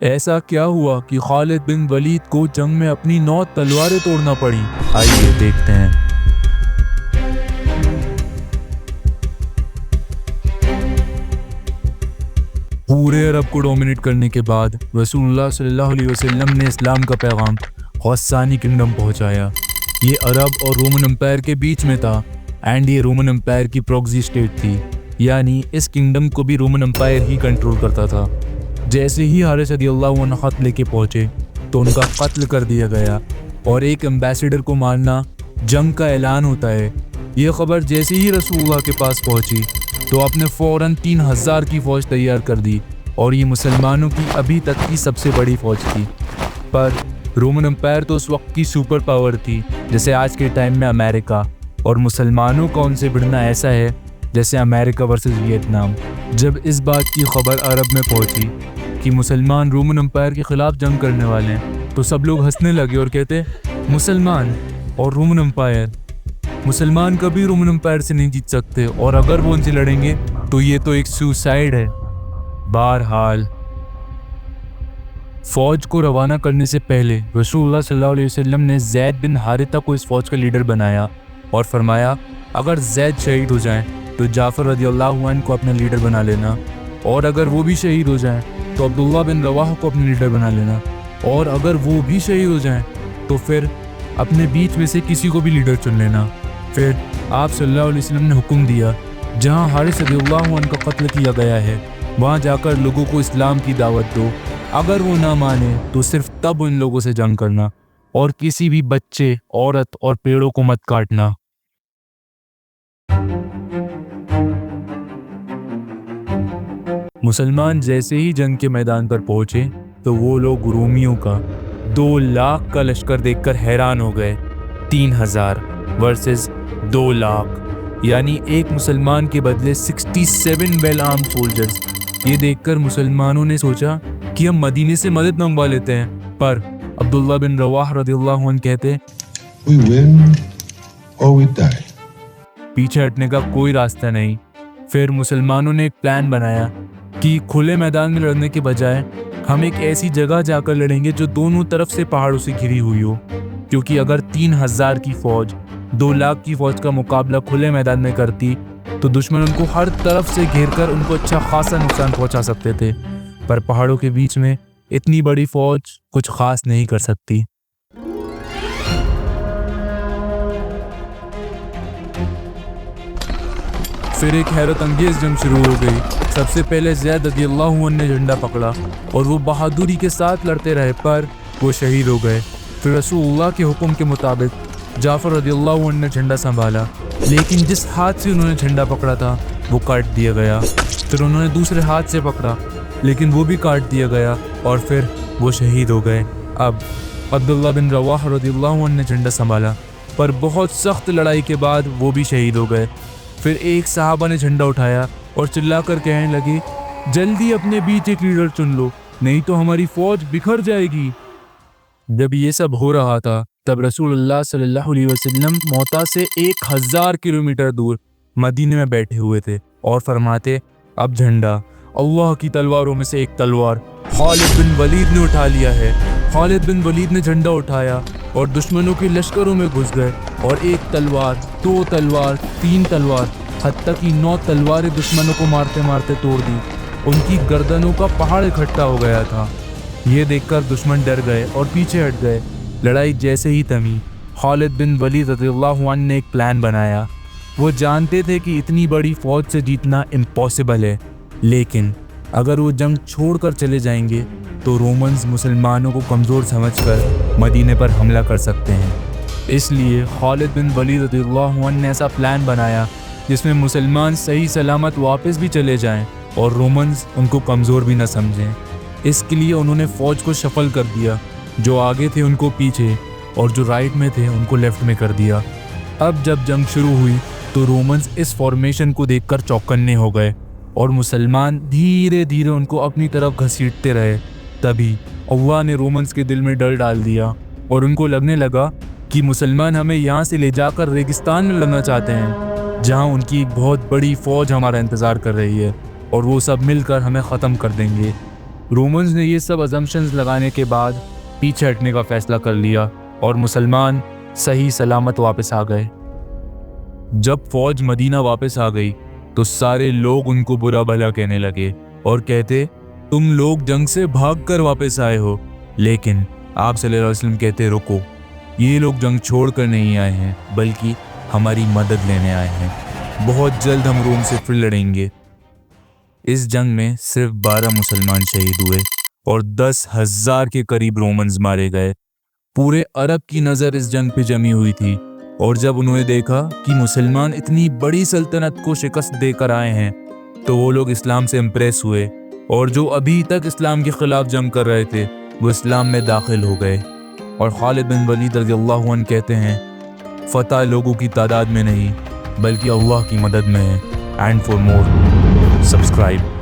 ایسا کیا ہوا کہ خالد بن ولید کو جنگ میں اپنی 9 تلواریں توڑنا پڑیں؟ آئیے دیکھتے ہیں۔ پورے عرب کو ڈومینیٹ کرنے کے بعد رسول اللہ صلی اللہ علیہ وسلم نے اسلام کا پیغام غسانی کنگڈم پہنچایا۔ یہ عرب اور رومن امپائر کے بیچ میں تھا اینڈ یہ رومن امپائر کی پروگزی اسٹیٹ تھی، یعنی اس کنگڈم کو بھی رومن امپائر ہی کنٹرول کرتا تھا۔ جیسے ہی حارث رضی اللہ عنہ خط لے کے پہنچے تو ان کا قتل کر دیا گیا اور ایک امبیسیڈر کو مارنا جنگ کا اعلان ہوتا ہے۔ یہ خبر جیسے ہی رسول اللہ کے پاس پہنچی تو آپ نے فوراً 3000 کی فوج تیار کر دی اور یہ مسلمانوں کی ابھی تک کی سب سے بڑی فوج تھی۔ پر رومن امپائر تو اس وقت کی سپر پاور تھی جیسے آج کے ٹائم میں امریکہ، اور مسلمانوں کا ان سے بڑھنا ایسا ہے جیسے امریکہ ورسز ویتنام۔ جب اس بات کی خبر عرب میں پہنچی کہ مسلمان رومن امپائر کے خلاف جنگ کرنے والے ہیں تو سب لوگ ہنسنے لگے اور کہتے مسلمان اور رومن امپائر، مسلمان کبھی رومن امپائر سے نہیں جیت سکتے، اور اگر وہ ان سے لڑیں گے تو یہ تو ایک سوسائڈ ہے۔ بہرحال فوج کو روانہ کرنے سے پہلے رسول اللہ صلی اللہ علیہ وسلم نے زید بن حارثہ کو اس فوج کا لیڈر بنایا اور فرمایا اگر زید شہید ہو جائیں تو جعفر رضی اللہ عنہ کو اپنا لیڈر بنا لینا، اور اگر وہ بھی شہید ہو جائیں تو عبداللہ بن رواحہ کو اپنا لیڈر بنا لینا، اور اگر وہ بھی شہید ہو جائیں تو پھر اپنے بیچ میں سے کسی کو بھی لیڈر چن لینا۔ پھر آپ صلی اللہ علیہ وسلم نے حکم دیا جہاں حارث رضی اللہ عنہ کا قتل کیا گیا ہے وہاں جا کر لوگوں کو اسلام کی دعوت دو، اگر وہ نہ مانے تو صرف تب ان لوگوں سے جنگ کرنا، اور کسی بھی بچے، عورت اور پیڑوں کو مت کاٹنا۔ مسلمان جیسے ہی جنگ کے میدان پر پہنچے تو وہ لوگ رومیوں کا 2 لاکھ کا لشکر دیکھ کر حیران ہو گئے۔ 3000 ورسز 2 لاکھ، یعنی ایک مسلمان کے بدلے 67 ویل آرمڈ سولجرز۔ یہ دیکھ کر مسلمانوں نے سوچا کہ ہم مدینے سے مدد منگوا لیتے ہیں، پر عبداللہ بن رواحہ رضی اللہ عنہ کہتے We win or we die. پیچھے ہٹنے کا کوئی راستہ نہیں۔ پھر مسلمانوں نے ایک پلان بنایا کہ کھلے میدان میں لڑنے کے بجائے ہم ایک ایسی جگہ جا کر لڑیں گے جو دونوں طرف سے پہاڑوں سے گھری ہوئی ہو، کیونکہ اگر 3000 کی فوج 2 لاکھ کی فوج کا مقابلہ کھلے میدان میں کرتی تو دشمن ان کو ہر طرف سے گھیر کر ان کو اچھا خاصا نقصان پہنچا سکتے تھے، پر پہاڑوں کے بیچ میں اتنی بڑی فوج کچھ خاص نہیں کر سکتی۔ پھر ایک حیرت انگیز جنگ شروع ہو گئی۔ سب سے پہلے زید رضی اللہ عنہ نے جھنڈا پکڑا اور وہ بہادری کے ساتھ لڑتے رہے، پر وہ شہید ہو گئے۔ پھر رسول اللہ کے حکم کے مطابق جعفر رضی اللہ عنہ نے جھنڈا سنبھالا، لیکن جس ہاتھ سے انہوں نے جھنڈا پکڑا تھا وہ کاٹ دیا گیا۔ پھر انہوں نے دوسرے ہاتھ سے پکڑا لیکن وہ بھی کاٹ دیا گیا، اور پھر وہ شہید ہو گئے۔ اب عبداللہ بن رواحہ رضی اللہ عنہ نے جھنڈا سنبھالا، پر بہت سخت لڑائی کے بعد وہ بھی شہید ہو گئے۔ پھر ایک صحابہ نے جھنڈا اٹھایا اور چلا کر کہنے لگے جلدی اپنے بیچ ایک لیڈر چن لو، نہیں تو ہماری فوج بکھر جائے گی۔ جب یہ سب ہو رہا تھا تب رسول اللہ صلی اللہ علیہ وسلم موتا سے 1000 کلومیٹر دور مدینے میں بیٹھے ہوئے تھے اور فرماتے اب جھنڈا اللہ کی تلواروں میں سے ایک تلوار خالد بن ولید نے اٹھا لیا ہے۔ خالد بن ولید نے جھنڈا اٹھایا اور دشمنوں کے لشکروں میں گھس گئے، اور 1 تلوار، 2 تلوار، 3 تلوار، حتیٰ کہ 9 تلواریں دشمنوں کو مارتے مارتے توڑ دی۔ ان کی گردنوں کا پہاڑ اکٹھا ہو گیا تھا۔ یہ دیکھ کر دشمن ڈر گئے اور پیچھے ہٹ گئے۔ لڑائی جیسے ہی تھمی، خالد بن ولید رضی اللہ عنہ نے ایک پلان بنایا۔ وہ جانتے تھے کہ اتنی بڑی فوج سے جیتنا امپاسبل ہے، لیکن اگر وہ جنگ چھوڑ کر چلے جائیں گے تو رومنز مسلمانوں کو کمزور سمجھ کر مدینے پر حملہ کر سکتے ہیں۔ اس لیے خالد بن ولید رضی اللہ عنہ نے ایسا پلان بنایا جس میں مسلمان صحیح سلامت واپس بھی چلے جائیں اور رومنز ان کو کمزور بھی نہ سمجھیں۔ اس کے لیے انہوں نے فوج کو شفل کر دیا، جو آگے تھے ان کو پیچھے اور جو رائٹ میں تھے ان کو لیفٹ میں کر دیا۔ اب جب جنگ شروع ہوئی تو رومنز اس فارمیشن کو دیکھ کر چوکنے ہو گئے اور مسلمان دھیرے دھیرے ان کو اپنی طرف گھسیٹتے رہے۔ تبھی اللہ نے رومنز کے دل میں ڈر ڈال دیا اور ان کو لگنے لگا کہ مسلمان ہمیں یہاں سے لے جا کر ریگستان میں لڑنا چاہتے ہیں، جہاں ان کی ایک بہت بڑی فوج ہمارا انتظار کر رہی ہے اور وہ سب مل کر ہمیں ختم کر دیں گے۔ رومنز نے یہ سب ازمپشنز لگانے کے بعد پیچھے ہٹنے کا فیصلہ کر لیا اور مسلمان صحیح سلامت واپس آ گئے۔ جب فوج مدینہ واپس آ گئی تو سارے لوگ ان کو برا بھلا کہنے لگے اور کہتے تم لوگ جنگ سے بھاگ کر واپس آئے ہو، لیکن آپ صلی اللہ علیہ وسلم کہتے رکو، یہ لوگ جنگ چھوڑ کر نہیں آئے ہیں بلکہ ہماری مدد لینے آئے ہیں، بہت جلد ہم روم سے پھر لڑیں گے۔ اس جنگ میں صرف 12 مسلمان شہید ہوئے اور 10,000 کے قریب رومنز مارے گئے۔ پورے عرب کی نظر اس جنگ پہ جمی ہوئی تھی، اور جب انہوں نے دیکھا کہ مسلمان اتنی بڑی سلطنت کو شکست دے کر آئے ہیں تو وہ لوگ اسلام سے امپریس ہوئے، اور جو ابھی تک اسلام کے خلاف جنگ کر رہے تھے وہ اسلام میں داخل ہو گئے۔ اور خالد بن ولید رضی اللہ عنہ کہتے ہیں فتح لوگوں کی تعداد میں نہیں بلکہ اللہ کی مدد میں ہے۔ And for more subscribe.